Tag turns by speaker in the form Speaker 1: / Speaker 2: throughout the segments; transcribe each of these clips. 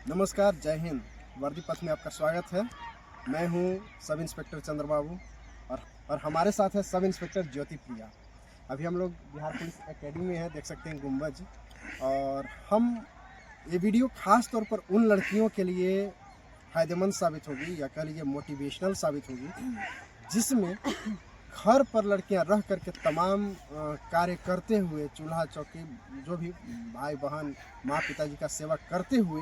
Speaker 1: नमस्कार, जय हिंद। वर्दी पथ में आपका स्वागत है। मैं हूं सब इंस्पेक्टर चंद्रबाबू और हमारे साथ है सब इंस्पेक्टर ज्योति प्रिया। अभी हम लोग बिहार पुलिस एकेडमी में हैं, देख सकते हैं गुम्बज। और हम ये वीडियो खास तौर पर उन लड़कियों के लिए फ़ायदेमंद साबित होगी या कह लीजिए मोटिवेशनल साबित होगी, जिसमें घर पर लड़कियां रह करके तमाम कार्य करते हुए, चूल्हा चौकी जो भी भाई बहन माँ पिताजी का सेवा करते हुए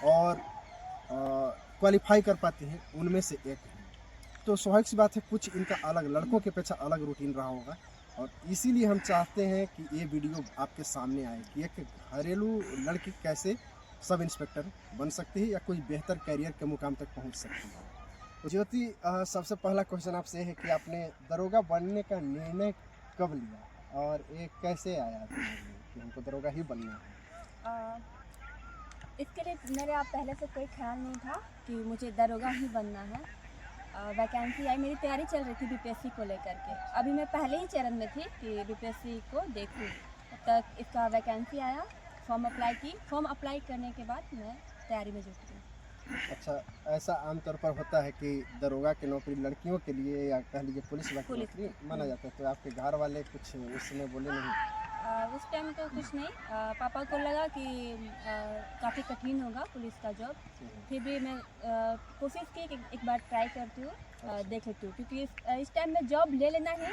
Speaker 1: और क्वालिफाई कर पाती हैं, उनमें से एक है। तो स्वाभाविक सी बात है, कुछ इनका अलग, लड़कों के अपेक्षा अलग रूटीन रहा होगा और इसीलिए हम चाहते हैं कि ये वीडियो आपके सामने आए कि एक घरेलू लड़की कैसे सब इंस्पेक्टर बन सकती है या कोई बेहतर करियर के मुकाम तक पहुंच सकती है। तो ज्योति, सबसे पहला क्वेश्चन आपसे है कि आपने दरोगा बनने का निर्णय कब लिया और ये कैसे आया कि हमको दरोगा ही बनना है?
Speaker 2: इसके लिए मेरा पहले से कोई ख्याल नहीं था कि मुझे दरोगा ही बनना है। वैकेंसी आई, मेरी तैयारी चल रही थी बीपीएससी को लेकर के। अभी मैं पहले ही चरण में थी कि बीपीएससी को देखूँ, तब तक इसका वैकेंसी आया, फॉर्म अप्लाई की। फॉर्म अप्लाई करने के बाद मैं तैयारी में जुट गई।
Speaker 1: अच्छा, ऐसा आमतौर पर होता है कि दरोगा की नौकरी लड़कियों के लिए या कह लीजिए पुलिस वाली नौकरी माना जाता है, तो आपके घर वाले कुछ उस समय बोले नहीं?
Speaker 2: उस टाइम तो कुछ नहीं। पापा को लगा कि काफ़ी कठिन होगा पुलिस का जॉब। फिर भी मैं कोशिश की कि एक बार ट्राई करती हूँ, देख लेती हूँ, क्योंकि इस टाइम में जॉब ले लेना ही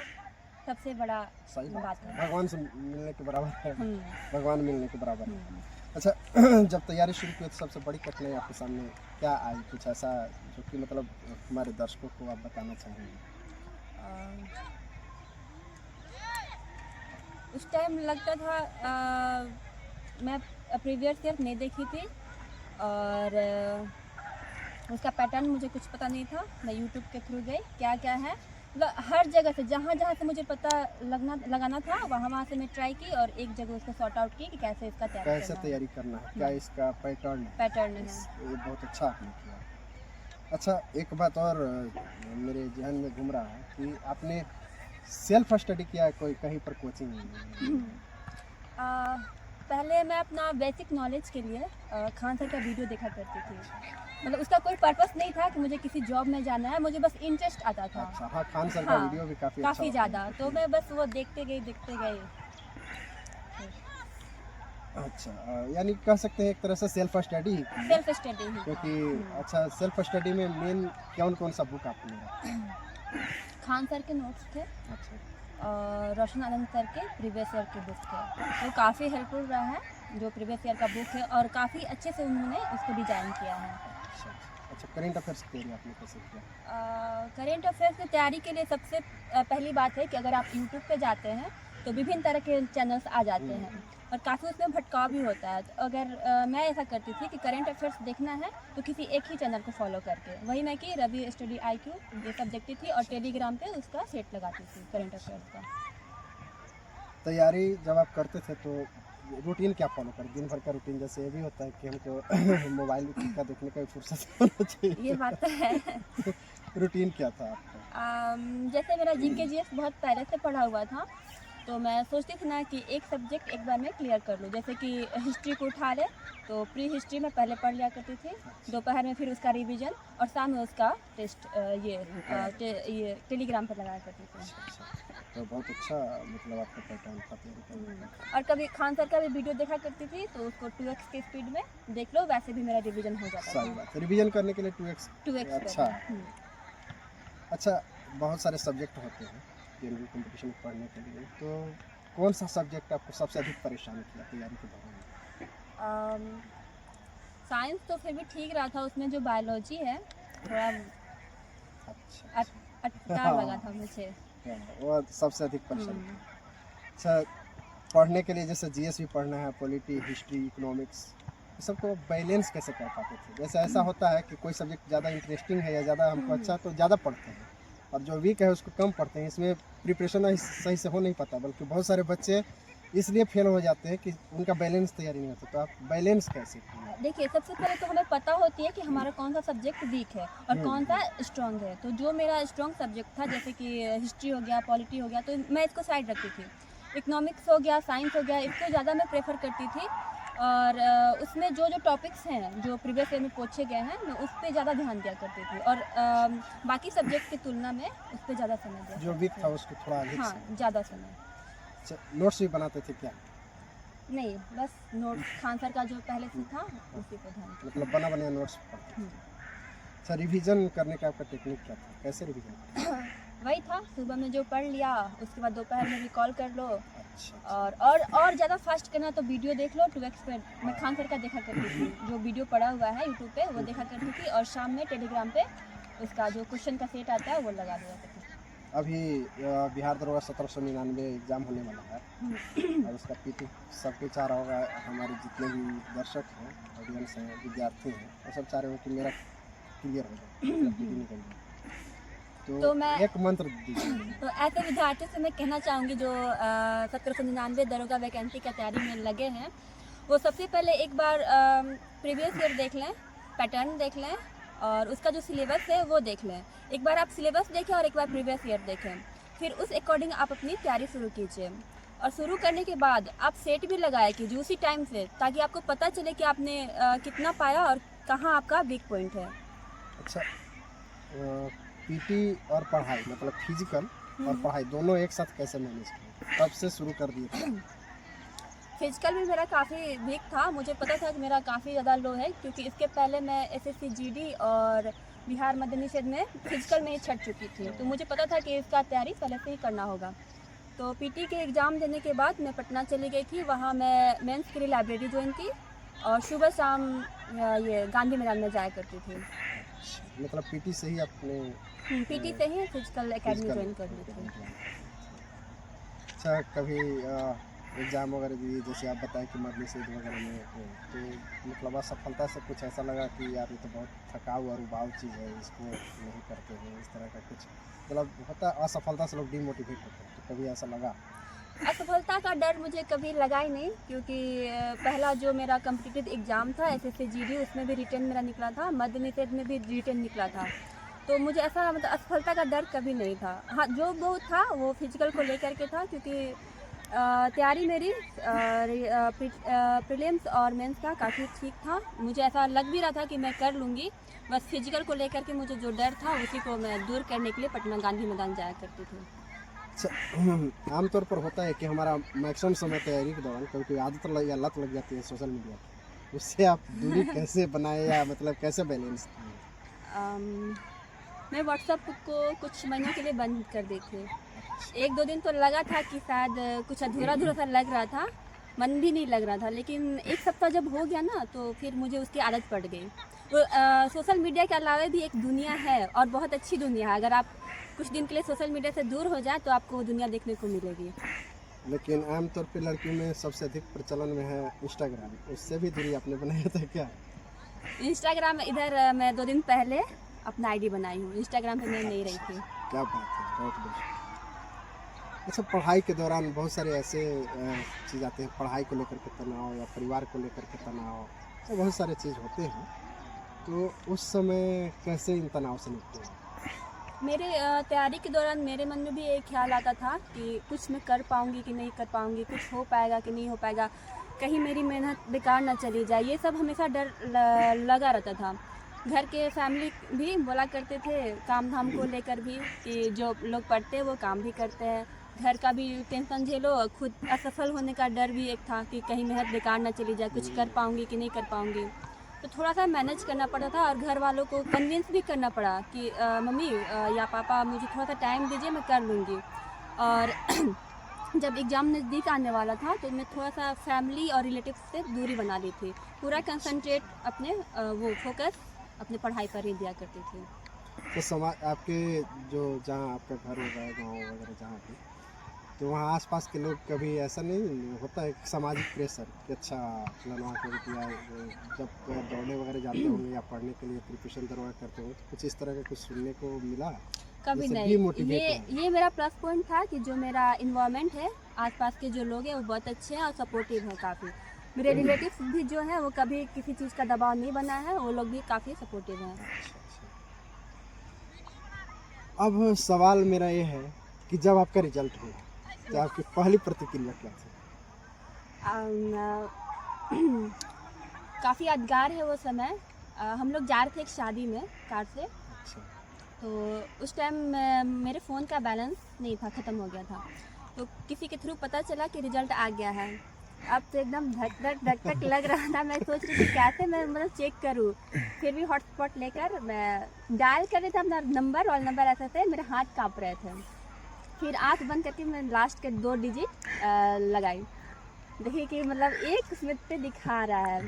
Speaker 2: सबसे बड़ा बात है।
Speaker 1: भगवान से मिलने के बराबर है। भगवान मिलने के बराबर है। अच्छा, जब तैयारी शुरू की तो सबसे बड़ी कठिनाई आपके सामने क्या आई? कुछ ऐसा जो कि मतलब हमारे दर्शकों को आप बताना चाहेंगे?
Speaker 2: उस टाइम लगता था मैं प्रीवियस ईयर नहीं देखी थी और उसका पैटर्न मुझे कुछ पता नहीं था। मैं यूट्यूब के थ्रू गई, क्या क्या है, मतलब हर जगह से जहाँ से मुझे पता लगाना था वहाँ से मैं ट्राई की और एक जगह उसको सॉर्ट आउट की कि कैसे इसका
Speaker 1: तैयारी करना है, क्या इसका पैटर्न
Speaker 2: है।
Speaker 1: ये बहुत अच्छा आपने किया। अच्छा, एक बात और मेरे जहन में घूम रहा है कि आपने सेल्फ स्टडी किया है कोई कहीं पर कोचिंग?
Speaker 2: पहले मैं अपना बेसिक नॉलेज के लिए खान सर का वीडियो देखा करती थी। मतलब उसका कोई पर्पस नहीं था कि मुझे किसी जॉब में जाना है, मुझे बस इंटरेस्ट आता था।
Speaker 1: अच्छा, हाँ, खान सर का वीडियो भी काफ़ी
Speaker 2: ज़्यादा, तो मैं बस वो देखते गई।
Speaker 1: अच्छा, यानी कह सकते हैं एक तरह से सेल्फ स्टडी ही, क्योंकि अच्छा, सेल्फ स्टडी में मेन कौन सा बुक आपने रखा?
Speaker 2: खान सर के नोट्स थे।
Speaker 1: अच्छा।
Speaker 2: और रोशन आनंद सर के प्रीवियस ईयर के बुक थे, तो काफ़ी हेल्पफुल रहा है जो प्रीवियस ईयर का बुक है, और काफ़ी अच्छे से उन्होंने उसको डिज़ाइन किया है।
Speaker 1: अच्छा, करेंट अफेयर्स की तैयारी आपने कैसे किया?
Speaker 2: करेंट अफेयर्स की तैयारी के लिए सबसे पहली बात है कि अगर आप यूट्यूब पे जाते हैं तो विभिन्न तरह के चैनल्स आ जाते हैं और काफ़ी उसमें भटकाव भी होता है। तो अगर मैं ऐसा करती थी कि करेंट अफेयर्स देखना है तो किसी एक ही चैनल को फॉलो करके, वही मैं कि रवि स्टडी IQ ये सब देखती थी और टेलीग्राम पे उसका सेट लगाती थी करेंट अफेयर्स का।
Speaker 1: तैयारी जब आप करते थे तो रूटीन क्या फॉलो कर? दिन भर का रूटीन, जैसे ये भी होता है कि हमको मोबाइल का देखने का भी फुर्सत होना चाहिए।
Speaker 2: ये बात तो है।
Speaker 1: रूटीन क्या था आपका?
Speaker 2: जैसे मेरा GK GS बहुत पहले से पढ़ा हुआ था, तो मैं सोचती थी ना कि एक सब्जेक्ट एक बार में क्लियर कर लूँ। जैसे कि हिस्ट्री को उठा ले तो प्री हिस्ट्री में पहले पढ़ लिया करती थी, दोपहर में फिर उसका रिवीजन और शाम में उसका टेस्ट ये टेलीग्राम पर लगाया करती थी।
Speaker 1: तो बहुत अच्छा, मतलब आपका पैटर्न था तैयारी करने का।
Speaker 2: और कभी खान सर का भी वीडियो देखा करती थी, तो उसको 2x की स्पीड में देख लो, वैसे भी मेरा रिवीजन हो जाता
Speaker 1: सही बात है, रिवीजन करने के लिए 2x। अच्छा। अच्छा, बहुत सारे सब्जेक्ट होते हैं जनरल कंपटीशन पढ़ने के लिए, तो कौन सा सब्जेक्ट आपको सबसे अधिक परेशान किया तैयारी के दौरान?
Speaker 2: साइंस तो फिर भी ठीक रहा था, उसमें जो बायोलॉजी है थोड़ा अच्छा लगा था मुझे,
Speaker 1: वो सबसे अधिक परेशान। अच्छा, पढ़ने के लिए जैसे GS भी पढ़ना है, पॉलिटी, हिस्ट्री, इकोनॉमिक्स, सबको बैलेंस कैसे कर पाते थे? जैसे ऐसा होता है कि कोई सब्जेक्ट ज़्यादा इंटरेस्टिंग है या ज़्यादा हमको अच्छा तो ज़्यादा पढ़ते हैं और जो वीक है उसको कम पढ़ते हैं, इसमें प्रिपरेशन सही से हो नहीं पाता, बल्कि बहुत सारे बच्चे इसलिए फेल हो जाते हैं कि उनका बैलेंस तैयारी नहीं होता। तो आप बैलेंस कैसे किए?
Speaker 2: देखिए, सबसे पहले तो हमें पता होती है कि हमारा कौन सा सब्जेक्ट वीक है और कौन सा स्ट्रांग है। तो जो मेरा स्ट्रांग सब्जेक्ट था, जैसे कि हिस्ट्री हो गया, पॉलिटी हो गया, तो मैं इसको साइड रखती थी। इकोनॉमिक्स हो गया, साइंस हो गया, इसको ज़्यादा मैं प्रेफर करती थी और उसमें जो जो टॉपिक्स हैं जो प्रीवियस ईयर में पूछे गए हैं मैं उस पर ज़्यादा ध्यान दिया करती थी और बाकी सब्जेक्ट की तुलना में उस पर ज़्यादा समय दिया
Speaker 1: जो वीक था उसको थोड़ा अधिक
Speaker 2: हाँ
Speaker 1: समय।
Speaker 2: ज़्यादा समय।
Speaker 1: अच्छा, नोट्स भी बनाते थे क्या?
Speaker 2: नहीं, बस नोट खान सर का जो पहले से था उसी पर ध्यान दिया।
Speaker 1: मतलब बना बनाया नोट्स पढ़ते थे। अच्छा, रिवीजन करने का आपका टेक्निक क्या था? कैसे रिवीजन करते थे?
Speaker 2: वही था, सुबह में जो पढ़ लिया उसके बाद दोपहर में रिकॉल कर लो
Speaker 1: अच्छा,
Speaker 2: और ज़्यादा फास्ट करना तो वीडियो देख लो 2x पे। मैं खान सर का देखा करती थी, जो वीडियो पड़ा हुआ है यूट्यूब पे वो देखा करती थी और शाम में टेलीग्राम पे उसका जो क्वेश्चन का सेट आता है वो लगा दिया करती थी।
Speaker 1: अभी बिहार दरोगा 1799 एग्जाम होने वाला है और उसका पीटी सबको चाह रहा होगा, हमारे जितने भी दर्शक हैं, ऑडियंस हैं, विद्यार्थी हैं, वो सब चाह रहे हो कि मेरा क्लियर हो जाए, मतलब पीटी निकल जाए। तो
Speaker 2: मैं
Speaker 1: एक मंत्र दीजिए।
Speaker 2: तो ऐसे विद्यार्थियों से मैं कहना चाहूँगी जो 1799 दरोगा वैकेंसी की तैयारी में लगे हैं, वो सबसे पहले एक बार प्रीवियस ईयर देख लें, पैटर्न देख लें और उसका जो सिलेबस है वो देख लें। एक बार आप सिलेबस देखें और एक बार प्रीवियस ईयर देखें, फिर उस अकॉर्डिंग आप अपनी तैयारी शुरू कीजिए और शुरू करने के बाद आप सेट भी लगाए कीजिए उसी टाइम से, ताकि आपको पता चले कि आपने कितना पाया और कहाँ आपका वीक पॉइंट है।
Speaker 1: अच्छा, पीटी और पढ़ाई मतलब फिजिकल और पढ़ाई दोनों एक साथ कैसे मैनेज किए? कब से शुरू कर दिए थे?
Speaker 2: फिजिकल भी मेरा काफ़ी वीक था, मुझे पता था कि मेरा काफ़ी ज़्यादा लो है क्योंकि इसके पहले मैं एसएससी जीडी और बिहार मद्य निषेध में फिजिकल में ही छट चुकी थी, तो मुझे पता था कि इसका तैयारी पहले से ही करना होगा। तो पीटी के एग्ज़ाम देने के बाद मैं पटना चली गई थी, वहाँ मैं मेंस के लिए लाइब्रेरी ज्वाइन की और सुबह शाम ये गांधी मैदान में जाया करती थी।
Speaker 1: मतलब पीटी से ही अपने
Speaker 2: पीटी से ही फिजिकल एकेडमी ज्वाइन कर ली थी।
Speaker 1: अच्छा, कभी एग्ज़ाम वगैरह दिए जैसे आप बताएं कि मद्य निषेध वगैरह में तो मतलब असफलता से कुछ ऐसा लगा कि यार ये तो बहुत थकाऊ और उबाऊ चीज़ है, इसको नहीं करते हैं, इस तरह का कुछ मतलब होता है, असफलता से लोग डिमोटिवेट होते हैं, तो कभी ऐसा लगा?
Speaker 2: असफलता का डर मुझे कभी लगा ही नहीं क्योंकि पहला जो मेरा कम्पिटिटिव एग्ज़ाम था एसएससी जीडी उसमें भी रिटर्न मेरा निकला था, मद्य निषेध में भी रिटर्न निकला था, तो मुझे ऐसा मतलब असफलता का डर कभी नहीं था। हाँ, जो वो था वो फिजिकल को लेकर के था क्योंकि तैयारी मेरी प्रीलिम्स और मेंस का काफ़ी ठीक था, मुझे ऐसा लग भी रहा था कि मैं कर लूँगी, बस फिजिकल को लेकर के मुझे जो डर था उसी को मैं दूर करने के लिए पटना गांधी मैदान जाया करती थी।
Speaker 1: अच्छा, आमतौर पर होता है कि हमारा मैक्सिमम समय तैयारी के दौरान कभी कोई आदत लग या लत लग जाती है सोशल मीडिया की, उससे आप दूरी कैसे बनाए या मतलब कैसे बैलेंस किए?
Speaker 2: मैं व्हाट्सएप को कुछ महीनों के लिए बंद कर दी थी। 1-2 दिन तो लगा था कि शायद कुछ अधूरा-अधूरा सा लग रहा था, मन भी नहीं लग रहा था, लेकिन 1 सप्ताह जब हो गया ना तो फिर मुझे उसकी आदत पड़ गई। तो सोशल मीडिया के अलावा भी एक दुनिया है और बहुत अच्छी दुनिया है, अगर आप कुछ दिन के लिए सोशल मीडिया से दूर हो जाए तो आपको वो दुनिया देखने को मिलेगी।
Speaker 1: लेकिन आमतौर पे लड़कियों में सबसे अधिक प्रचलन में है इंस्टाग्राम, उससे भी दूरी आपने बनाया था क्या?
Speaker 2: इंस्टाग्राम इधर मैं 2 दिन पहले अपना आईडी बनाई हूँ, इंस्टाग्राम पे मैं नहीं रही थी।
Speaker 1: क्या बात है, बहुत बढ़िया। अच्छा, पढ़ाई के दौरान बहुत सारे ऐसे चीज़ आते हैं, पढ़ाई को लेकर के तनाव या परिवार को लेकर के तनाव, तो बहुत सारे चीज़ होते हैं, तो उस समय कैसे इन तनाव से निपटे?
Speaker 2: मेरे तैयारी के दौरान मेरे मन में भी एक ख्याल आता था कि कुछ मैं कर पाऊँगी कि नहीं कर पाऊँगी, कुछ हो पाएगा कि नहीं हो पाएगा, कहीं मेरी मेहनत बेकार ना चली जाए, ये सब हमेशा डर लगा रहता था। घर के फैमिली भी बोला करते थे काम धाम को लेकर भी कि जो लोग पढ़ते हैं वो काम भी करते हैं, घर का भी टेंशन झेलो, खुद असफल होने का डर भी एक था कि कहीं मेहनत बेकार ना चली जाए, कुछ कर पाऊँगी कि नहीं कर पाऊँगी। तो थोड़ा सा मैनेज करना पड़ा था और घर वालों को कन्विंस भी करना पड़ा कि मम्मी या पापा मुझे थोड़ा सा टाइम दीजिए, मैं कर लूँगी। और जब एग्ज़ाम नज़दीक आने वाला था तो मैं थोड़ा सा फैमिली और रिलेटिव्स से दूरी बना ली थी, पूरा कंसंट्रेट अपने वो फोकस अपने पढ़ाई पर ही दिया करती थी।
Speaker 1: तो समाज आपके जो जहाँ आपका घर होगा, गाँव वगैरह जहाँ भी, तो वहाँ आसपास के लोग कभी ऐसा नहीं होता है कि सामाजिक प्रेशर कि अच्छा फलाना को रुपया, जब दौड़ने वगैरह जाते होंगे या पढ़ने के लिए प्रिपरेशन दरवाजा करते होंगे, तो कुछ इस तरह का कुछ सुनने को मिला?
Speaker 2: कभी
Speaker 1: जैसे
Speaker 2: नहीं,
Speaker 1: डीमोटिवेट
Speaker 2: ये मेरा प्लस पॉइंट था कि जो मेरा इन्वायरमेंट है, आसपास के जो लोग हैं वो बहुत अच्छे हैं और सपोर्टिव हैं काफ़ी। मेरे रिलेटिव्स भी जो हैं वो कभी किसी चीज़ का दबाव नहीं बना है, वो लोग भी काफ़ी सपोर्टिव हैं।
Speaker 1: अब सवाल मेरा ये है कि जब आपका रिजल्ट हुआ तो आपकी पहली प्रतिक्रिया क्या थी?
Speaker 2: काफ़ी यादगार है वो समय। हम लोग जा रहे थे एक शादी में कार से,
Speaker 1: अच्छा।
Speaker 2: तो उस टाइम मेरे फ़ोन का बैलेंस नहीं था, ख़त्म हो गया था। तो किसी के थ्रू पता चला कि रिज़ल्ट आ गया है। अब तो एकदम धक धक लग रहा था। मैं सोच रही थी कैसे मैं मतलब चेक करूँ। फिर भी हॉटस्पॉट लेकर मैं डायल कर रही थी अपना नंबर, और नंबर ऐसे थे मेरे हाथ काँप रहे थे। फिर आँख बंद करके मैं लास्ट के 2 डिजिट लगाई। देखिए कि मतलब एक उसमें पे दिखा रहा है,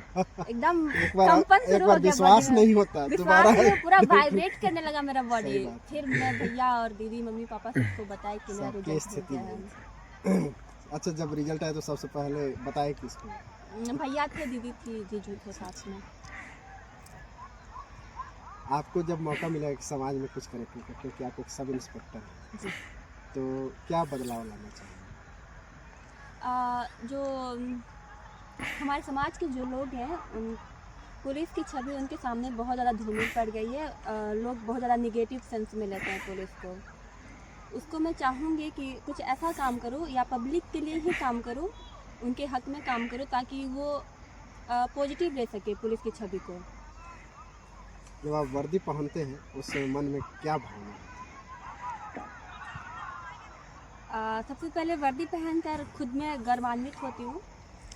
Speaker 2: एकदम
Speaker 1: एक बार
Speaker 2: कंपन शुरू हो गया
Speaker 1: विश्वास
Speaker 2: बॉडी में।
Speaker 1: नहीं होता,
Speaker 2: विश्वास
Speaker 1: दोबारा
Speaker 2: नहीं हुआ, पूरा वाइब्रेट करने लगा मेरा बॉडी।
Speaker 1: सही बात।
Speaker 2: फिर मैं भैया और दीदी, मम्मी पापा सबको बताया कि मेरा
Speaker 1: सबकी
Speaker 2: रिजल्ट हो
Speaker 1: स्थिति
Speaker 2: गया
Speaker 1: में
Speaker 2: है।
Speaker 1: अच्छा, जब रिजल्ट आया तो सबसे पहले बताए किसको?
Speaker 2: भैया थे, दीदी थी, जीजू थे साथ में।
Speaker 1: आपको जब मौका मिला कि समाज में कुछ करे, क्योंकि आप एक सब इंस्पेक्टर हैं,
Speaker 2: जी।
Speaker 1: तो क्या बदलाव लाना चाहिए?
Speaker 2: जो हमारे समाज के जो लोग हैं, उन पुलिस की छवि उनके सामने बहुत ज़्यादा धूमिल पड़ गई है। लोग बहुत ज़्यादा निगेटिव सेंस में लेते हैं पुलिस को। उसको मैं चाहूँगी कि कुछ ऐसा काम करूँ या पब्लिक के लिए ही काम करूँ, उनके हक में काम करूँ, ताकि वो पॉजिटिव ले सके पुलिस की छवि को।
Speaker 1: जब आप वर्दी पहनते हैं उस समय मन में क्या भावना है?
Speaker 2: सबसे पहले वर्दी पहनकर खुद में गर्वान्वित होती हूँ।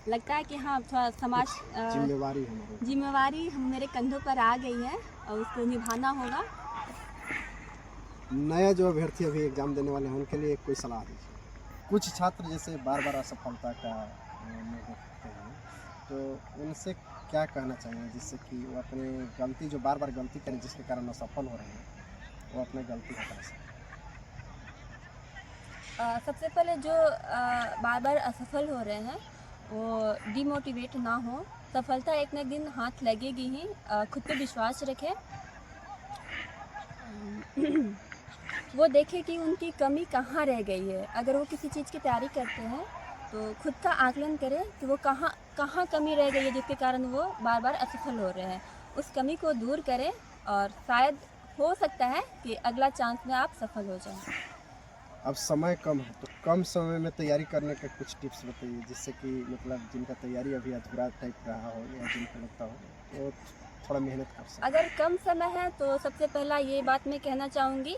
Speaker 2: लगता है कि हाँ, थोड़ा समाज
Speaker 1: जिम्मेवारी हमारे
Speaker 2: जिम्मेवारी मेरे कंधों पर आ गई है और उसको निभाना होगा।
Speaker 1: नया जो अभ्यर्थी अभी एग्जाम देने वाले हैं उनके लिए कोई सलाह दीजिए। कुछ छात्र जैसे बार बार असफलता का मुँह देखते हैं, तो उनसे क्या कहना चाहिए जिससे कि वो अपने गलती, जो बार बार गलती करें जिसके कारण असफल हो रहे हैं, वो अपने गलती हटा सकें?
Speaker 2: सबसे पहले जो बार बार असफल हो रहे हैं, वो डिमोटिवेट ना हो। सफलता एक न एक दिन हाथ लगेगी ही। खुद पे विश्वास रखें। वो देखें कि उनकी कमी कहाँ रह गई है। अगर वो किसी चीज़ की तैयारी करते हैं तो खुद का आकलन करें कि वो कहाँ कमी रह गई है जिसके कारण वो बार बार असफल हो रहे हैं। उस कमी को दूर करें और शायद हो सकता है कि अगला चांस में आप सफल हो जाएं।
Speaker 1: अब समय कम है तो कम समय में तैयारी करने का कुछ टिप्स बताइए, जिससे कि मतलब जिनका तैयारी अभी अधूरा टाइप रहा हो या जिनको लगता हो वो थोड़ा मेहनत कर सकें।
Speaker 2: अगर कम समय है तो सबसे पहला ये बात मैं कहना चाहूँगी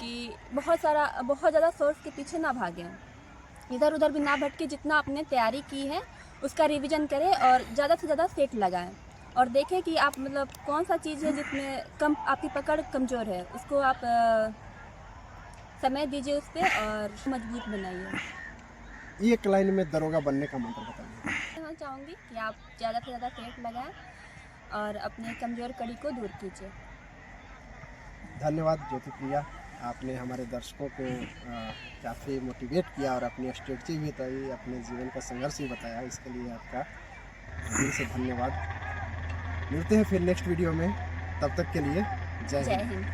Speaker 2: कि बहुत ज़्यादा सोर्स के पीछे ना भागें। इधर उधर भी ना भटके। जितना आपने तैयारी की है उसका रिवीजन करें और ज़्यादा से ज़्यादा सेट लगाएं और देखें कि आप मतलब कौन सा चीज़ है जिसमें कम आपकी पकड़ कमज़ोर है, उसको आप समय दीजिए उस पर और मजबूत बनाइए।
Speaker 1: एक लाइन में दरोगा बनने का मंत्र बताइए।
Speaker 2: कहना चाहूँगी कि आप ज़्यादा से ज़्यादा सेट लगाएं और अपने कमज़ोर कड़ी को दूर कीजिए।
Speaker 1: धन्यवाद ज्योति प्रिया, आपने हमारे दर्शकों को काफ़ी मोटिवेट किया और अपनी स्ट्रेटजी भी बताई, अपने जीवन का संघर्ष भी बताया। इसके लिए आपका दिल से धन्यवाद। मिलते हैं फिर नेक्स्ट वीडियो में, तब तक के लिए जय हिंद।
Speaker 2: जय हिंद।